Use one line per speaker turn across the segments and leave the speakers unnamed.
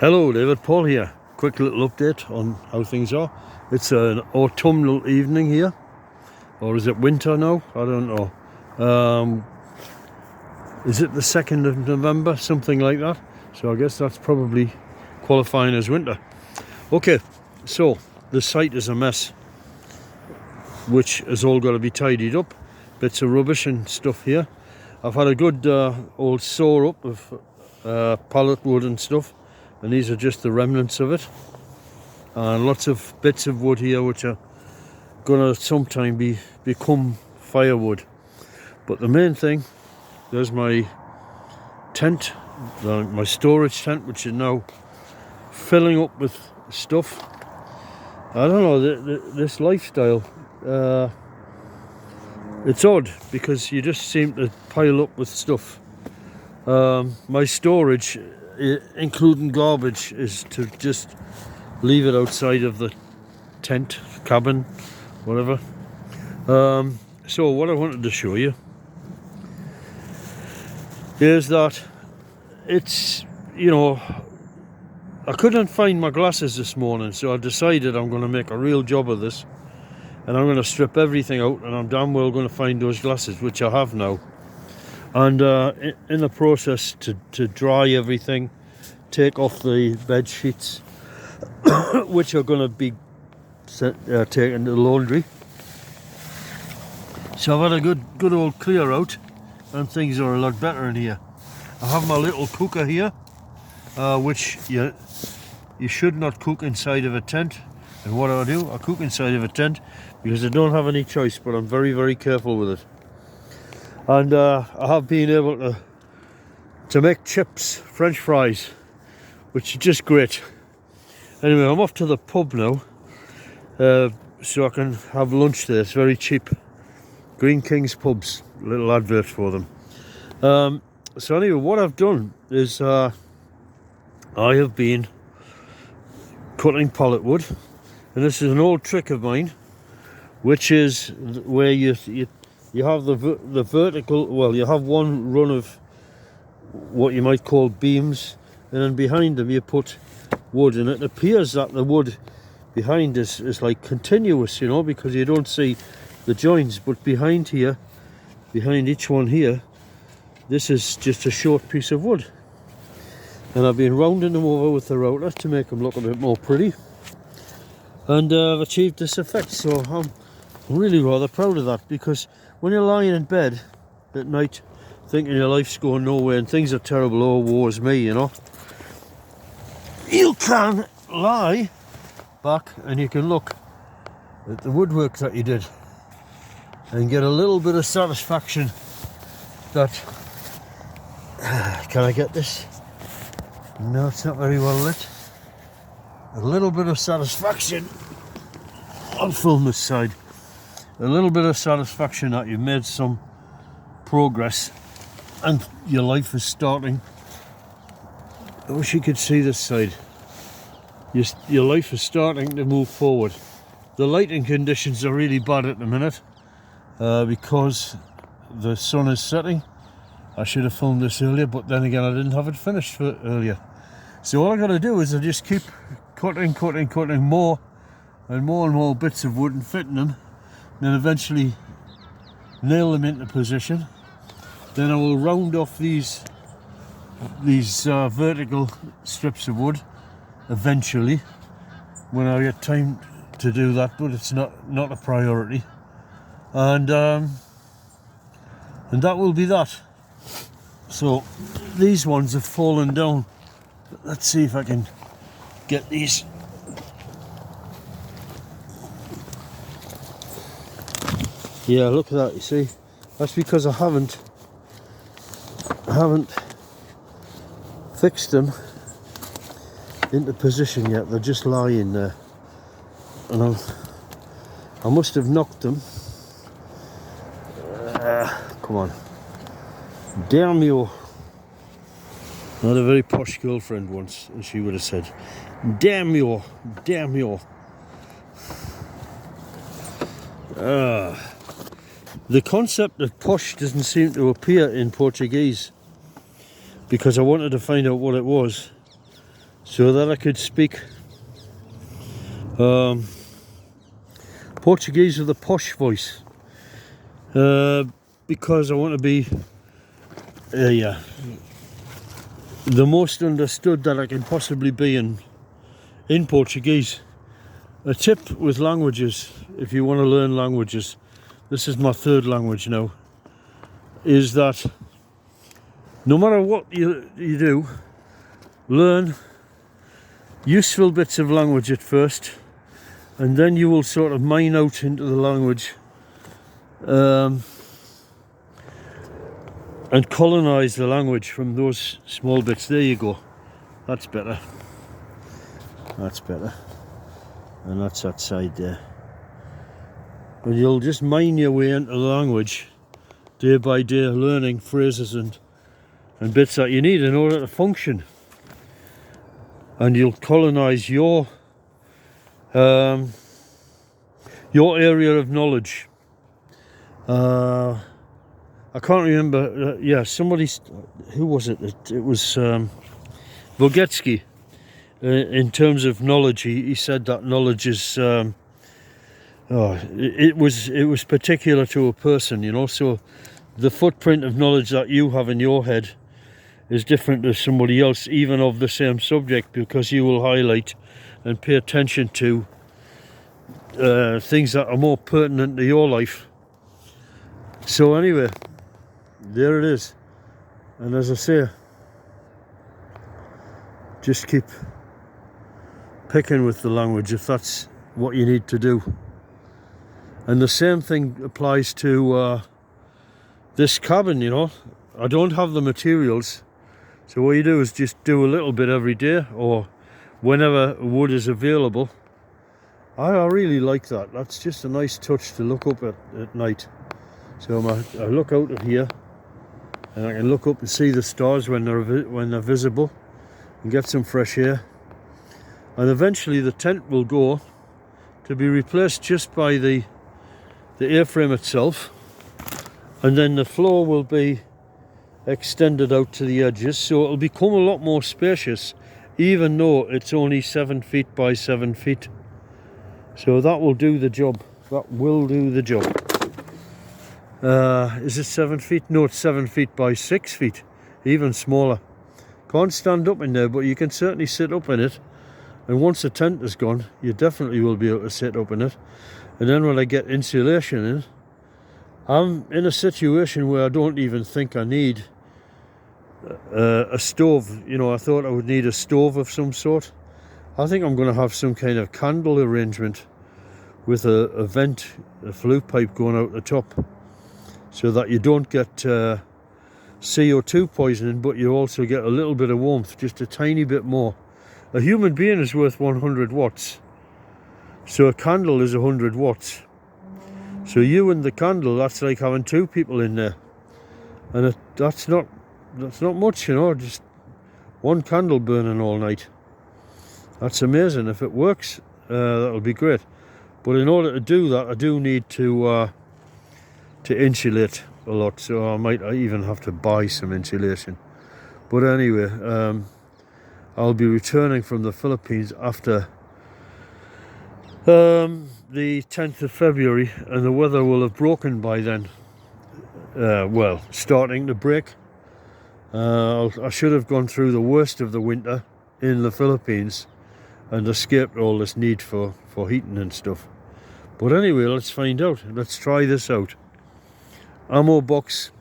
Hello, David, Paul here. Quick little update on how things are. It's an autumnal evening here, or is it winter now? I don't know. Is it the 2nd of November, something like that? So I guess that's probably qualifying as winter. Okay, so the site is a mess, which has all got to be tidied up. Bits of rubbish and stuff here. I've had a good old saw up of pallet wood and stuff, and these are just the remnants of it. And lots of bits of wood here which are gonna sometime become firewood. But the main thing, there's my tent, my storage tent, which is now filling up with stuff. I don't know, this lifestyle, it's odd because you just seem to pile up with stuff. My storage, including garbage, is to just leave it outside of the tent, cabin, whatever. So what I wanted to show you is that it's, you know, I couldn't find my glasses this morning, so I decided I'm going to make a real job of this, and I'm going to strip everything out, and I'm damn well going to find those glasses, which I have now. And in the process to dry everything, take off the bed sheets, which are going to be taken to the laundry. So I've had a good old clear out, and things are a lot better in here. I have my little cooker here, which you should not cook inside of a tent. And what do? I cook inside of a tent because I don't have any choice, but I'm very careful with it. And I have been able to make chips, French fries, which is just great. Anyway, I'm off to the pub now, so I can have lunch there. It's very cheap. Green King's Pubs, little advert for them. So anyway, what I've done is I have been cutting pallet wood, and this is an old trick of mine, which is where you have the vertical, well, you have one run of what you might call beams, and then behind them you put wood, and it appears that the wood behind is like continuous, you know, because you don't see the joints, but behind here, behind each one here, this is just a short piece of wood. And I've been rounding them over with the router to make them look a bit more pretty, and I've achieved this effect, so I'm really rather proud of that, because when you're lying in bed at night thinking your life's going nowhere and things are terrible, oh woe is me, you know, you can lie back and you can look at the woodwork that you did and get a little bit of satisfaction that can I get this? No, it's not very well lit. A little bit of satisfaction. I'll film this side. A little bit of satisfaction that you've made some progress and your life is starting. I wish you could see this side. Your life is starting to move forward. The lighting conditions are really bad at the minute because the sun is setting. I should have filmed this earlier, but then again I didn't have it finished for earlier. So all I got to do is I just keep cutting more and more bits of wood and fitting them, and then eventually nail them into position. Then I will round off these vertical strips of wood eventually when I get time to do that, but it's not a priority. And that will be that. So these ones have fallen down. Let's see if I can get these. Yeah, look at that, you see, that's because I haven't fixed them into position yet. They're just lying there, and I must have knocked them. Come on, damn you. I had a very posh girlfriend once, and she would have said, damn you. The concept of posh doesn't seem to appear in Portuguese, because I wanted to find out what it was. so that I could speak Portuguese with a posh voice, because I want to be the most understood that I can possibly be in Portuguese. A tip with languages, if you want to learn languages, this is my third language now, is that no matter what you do, learn useful bits of language at first, and then you will sort of mine out into the language and colonize the language from those small bits. There you go. That's better. That's better. And that's that side there. And you'll just mine your way into the language day by day, learning phrases and bits that you need in order to function. And you'll colonize your area of knowledge. I can't remember. Yeah, somebody. Who was it? It was Vygotsky. In terms of knowledge, he said that knowledge is. It was particular to a person, you know. So the footprint of knowledge that you have in your head is different to somebody else, even of the same subject, because you will highlight and pay attention to things that are more pertinent to your life. So anyway, there it is. And as I say, just keep picking with the language if that's what you need to do. And the same thing applies to this cabin, you know. I don't have the materials, so what you do is just do a little bit every day or whenever wood is available. I really like that. That's just a nice touch to look up at night. So I look out of here and I can look up and see the stars when they're visible and get some fresh air. And eventually the tent will go to be replaced just by the airframe itself, and then the floor will be extended out to the edges, so it'll become a lot more spacious, even though it's only 7 feet by 7 feet. So that will do the job. That will do the job. Is it 7 feet? No, it's 7 feet by 6 feet, even smaller. Can't stand up in there, but you can certainly sit up in it. And once the tent is gone, you definitely will be able to sit up in it. And then when I get insulation in, I'm in a situation where I don't even think I need a stove. You know, I thought I would need a stove of some sort. I think I'm going to have some kind of candle arrangement with a vent, a flue pipe going out the top, so that you don't get CO2 poisoning, but you also get a little bit of warmth, just a tiny bit more. A human being is worth 100 watts. So a candle is 100 watts. So you and the candle, that's like having two people in there. And that's not much, you know, just one candle burning all night. That's amazing. If it works, that'll be great. But in order to do that, I do need to insulate a lot. So I might even have to buy some insulation. But anyway, I'll be returning from the Philippines after the 10th of February, and the weather will have broken by then. Well, starting to break. I should have gone through the worst of the winter in the Philippines and escaped all this need for heating and stuff. But anyway, let's find out. Let's try this out. Ammo box,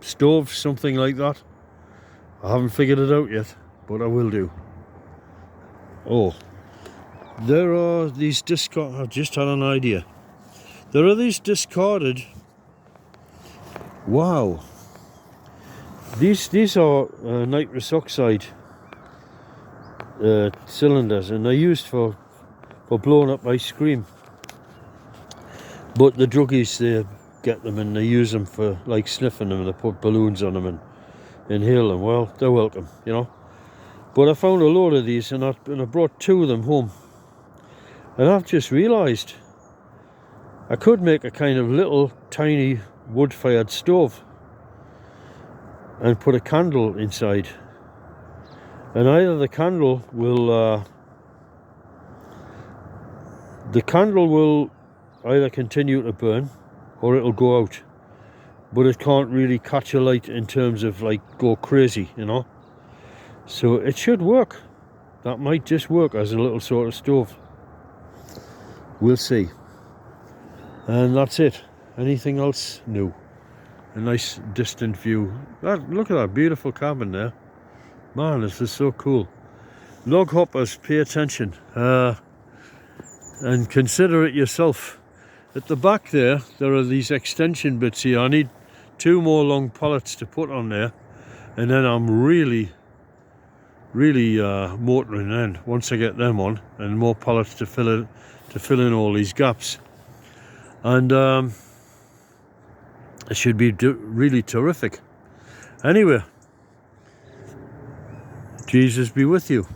stove, something like that. I haven't figured it out yet, but I will do. Oh, there are these discarded. I just had an idea. There are these discarded. Wow. These are nitrous oxide cylinders, and they're used for blowing up ice cream. But the druggies, they get them and they use them for like sniffing them, and they put balloons on them and inhale them. Well, they're welcome, you know. But I found a load of these, and I brought 2 of them home. And I've just realised I could make a kind of little tiny wood-fired stove and put a candle inside. and either the candle will either continue to burn or it'll go out, but it can't really catch a light in terms of like go crazy, you know. So it should work. That might just work as a little sort of stove. We'll see. And that's it. Anything else? No. A nice distant view. Look at that beautiful cabin there. Man, this is so cool. Log hoppers, pay attention and consider it yourself. At the back there are these extension bits here. I need 2 more long pallets to put on there, and then I'm really motoring in once I get them on, and more pallets to fill in all these gaps. And it should be really terrific. Anyway, Jesus be with you.